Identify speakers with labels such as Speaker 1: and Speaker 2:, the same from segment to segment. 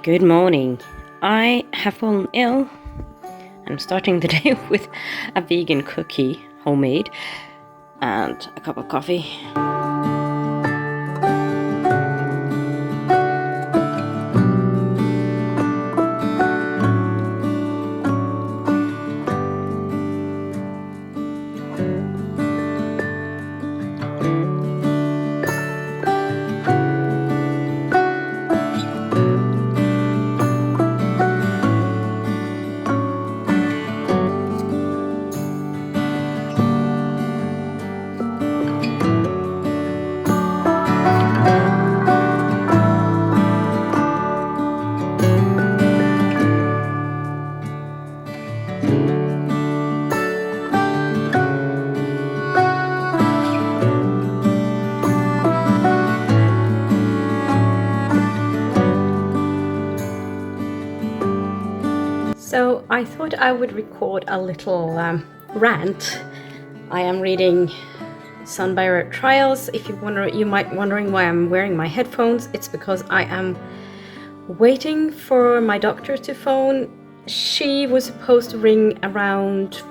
Speaker 1: Good morning. I have fallen ill. I'm starting the day with a vegan cookie, homemade, and a cup of coffee. So I thought I would record a little rant. I am reading Sunbearer Trials. If you might wondering why I'm wearing my headphones, it's because I am waiting for my doctor to phone. She was supposed to ring around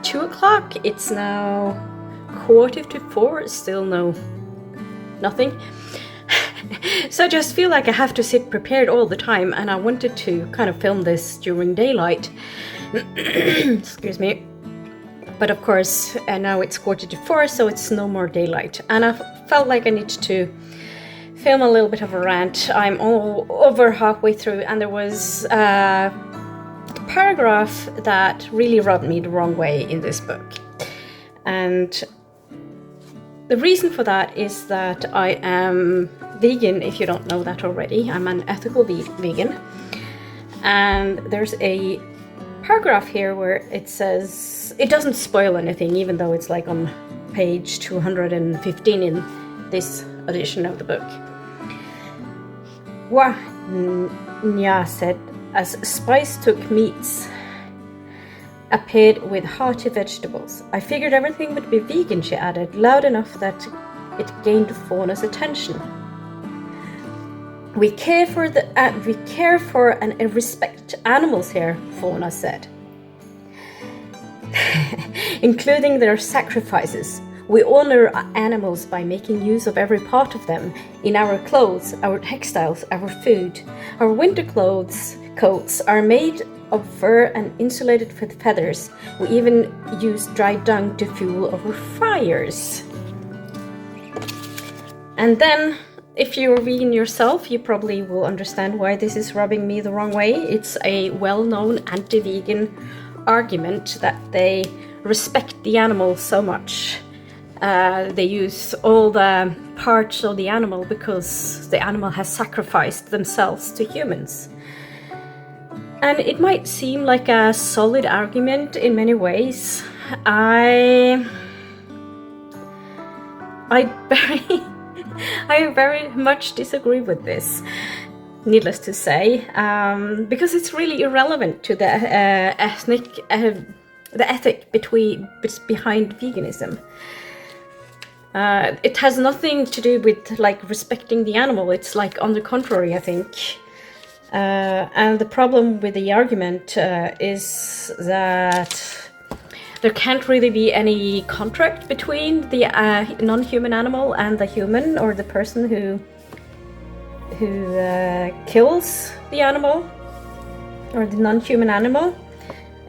Speaker 1: 2 o'clock. It's now 3:45, still nothing. So I just feel like I have to sit prepared all the time, and I wanted to kind of film this during daylight. Excuse me. But of course, now it's 4:45, so it's no more daylight. And I felt like I needed to film a little bit of a rant. I'm all over halfway through, and there was a paragraph that really rubbed me the wrong way in this book. And the reason for that is that I am vegan, if you don't know that already. I'm an ethical vegan. And there's a paragraph here where it says, it doesn't spoil anything, even though it's like on page 215 in this edition of the book. Wa Nya said, as Spice took meats appeared with hearty vegetables. I figured everything would be vegan, she added, loud enough that it gained Fauna's attention. We care for and respect animals here, Fauna said, including their sacrifices. We honor animals by making use of every part of them in our clothes, our textiles, our food. Our winter coats are made of fur and insulated with feathers. We even use dry dung to fuel our fires. And then, if you're vegan yourself, you probably will understand why this is rubbing me the wrong way. It's a well-known anti-vegan argument that they respect the animal so much. They use all the parts of the animal because the animal has sacrificed themselves to humans. And it might seem like a solid argument in many ways. I very much disagree with this, needless to say, because it's really irrelevant to the ethic behind veganism. It has nothing to do with like respecting the animal. It's like on the contrary, I think. And the problem with the argument is that there can't really be any contract between the non-human animal and the human, or the person who kills the animal or the non-human animal.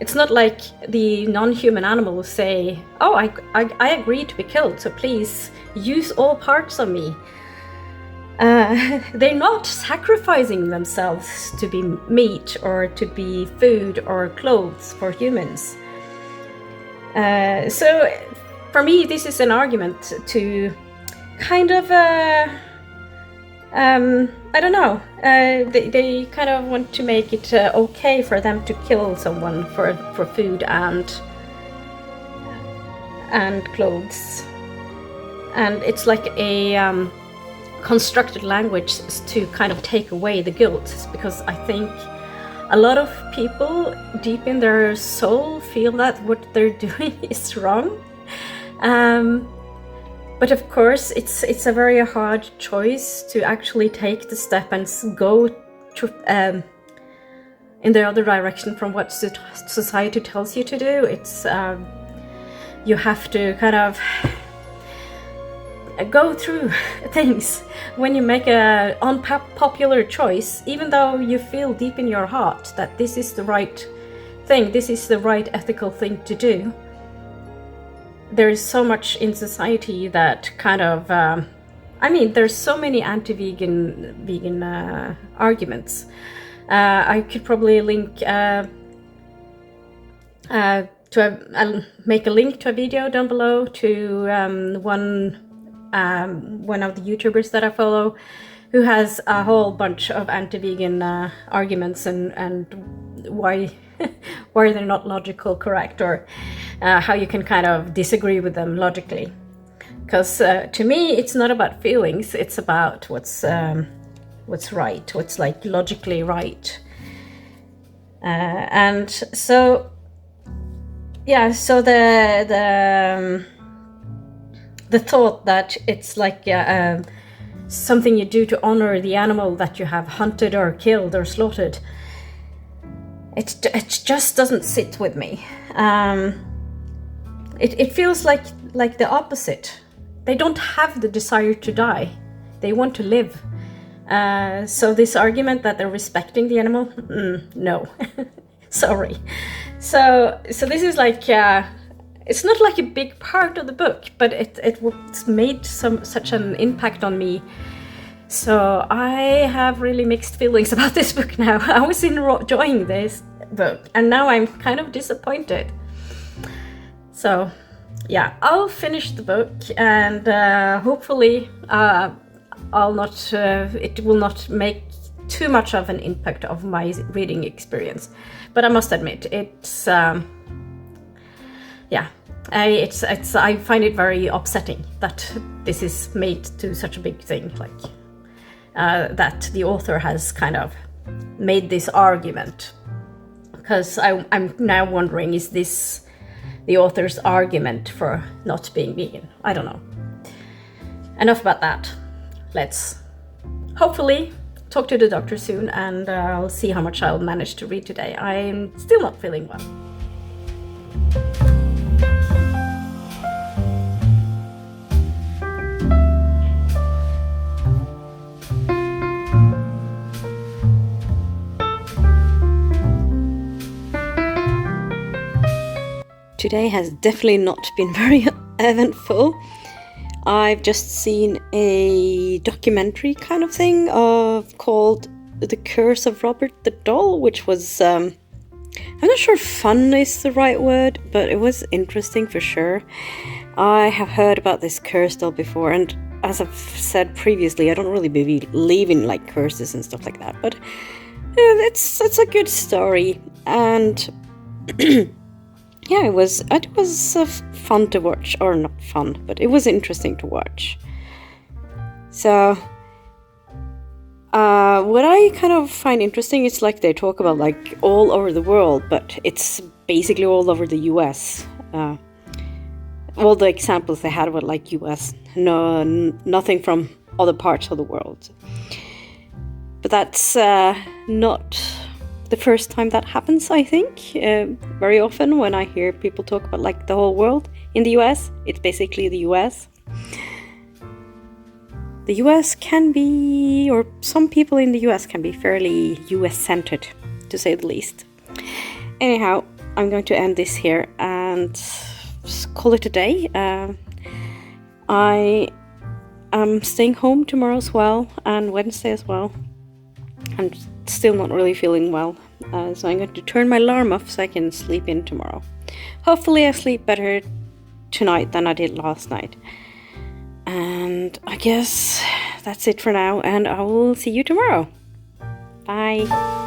Speaker 1: It's not like the non-human animal will say, oh, I agree to be killed, so please use all parts of me. They're not sacrificing themselves to be meat or to be food or clothes for humans. So for me, this is an argument to kind of, I don't know, they kind of want to make it okay for them to kill someone for food and clothes. And it's like a constructed language to kind of take away the guilt, because I think a lot of people deep in their soul feel that what they're doing is wrong. But of course, it's a very hard choice to actually take the step and go in the other direction from what society tells you to do. It's you have to kind of go through things when you make a unpopular choice, even though you feel deep in your heart that this is the right thing, this is the right ethical thing to do. There is so much in society that kind of there's so many anti-vegan arguments. I could probably link I'll make a link to a video down below to one of the YouTubers that I follow, who has a whole bunch of anti-vegan arguments and why why they're not logical correct, or how you can kind of disagree with them logically. Because to me, it's not about feelings; it's about what's right, what's like logically right. And so, yeah, so the thought that it's like something you do to honor the animal that you have hunted or killed or slaughtered, it just doesn't sit with me. It feels like the opposite. They don't have the desire to die; they want to live. So this argument that they're respecting the animal, no, sorry. So this is like it's not like a big part of the book, but it's made such an impact on me. So I have really mixed feelings about this book now. I was enjoying this book, and now I'm kind of disappointed. So yeah, I'll finish the book, and hopefully it will not make too much of an impact of my reading experience. But I must admit, it's I find it very upsetting that this is made to such a big thing, like that the author has kind of made this argument. Because I'm now wondering, is this the author's argument for not being vegan? I don't know. Enough about that. Let's hopefully talk to the doctor soon, and I'll see how much I'll manage to read today. I'm still not feeling well. Today has definitely not been very eventful. I've just seen a documentary kind of thing called The Curse of Robert the Doll, which was, I'm not sure fun is the right word, but it was interesting for sure. I have heard about this curse doll before, and as I've said previously, I don't really believe in like curses and stuff like that, but it's a good story, and yeah, it was fun to watch, or not fun, but it was interesting to watch. So, what I kind of find interesting is like they talk about like all over the world, but it's basically all over the US. All the examples they had were like US, nothing from other parts of the world. But that's not the first time that happens, I think. Very often when I hear people talk about like the whole world in the US, it's basically the US. The US can be, or some people in the US can be fairly US-centered, to say the least. Anyhow, I'm going to end this here and call it a day. I am staying home tomorrow as well, and Wednesday as well. I'm still not really feeling well, so I'm going to turn my alarm off so I can sleep in tomorrow. Hopefully I sleep better tonight than I did last night. And I guess that's it for now, and I will see you tomorrow. Bye.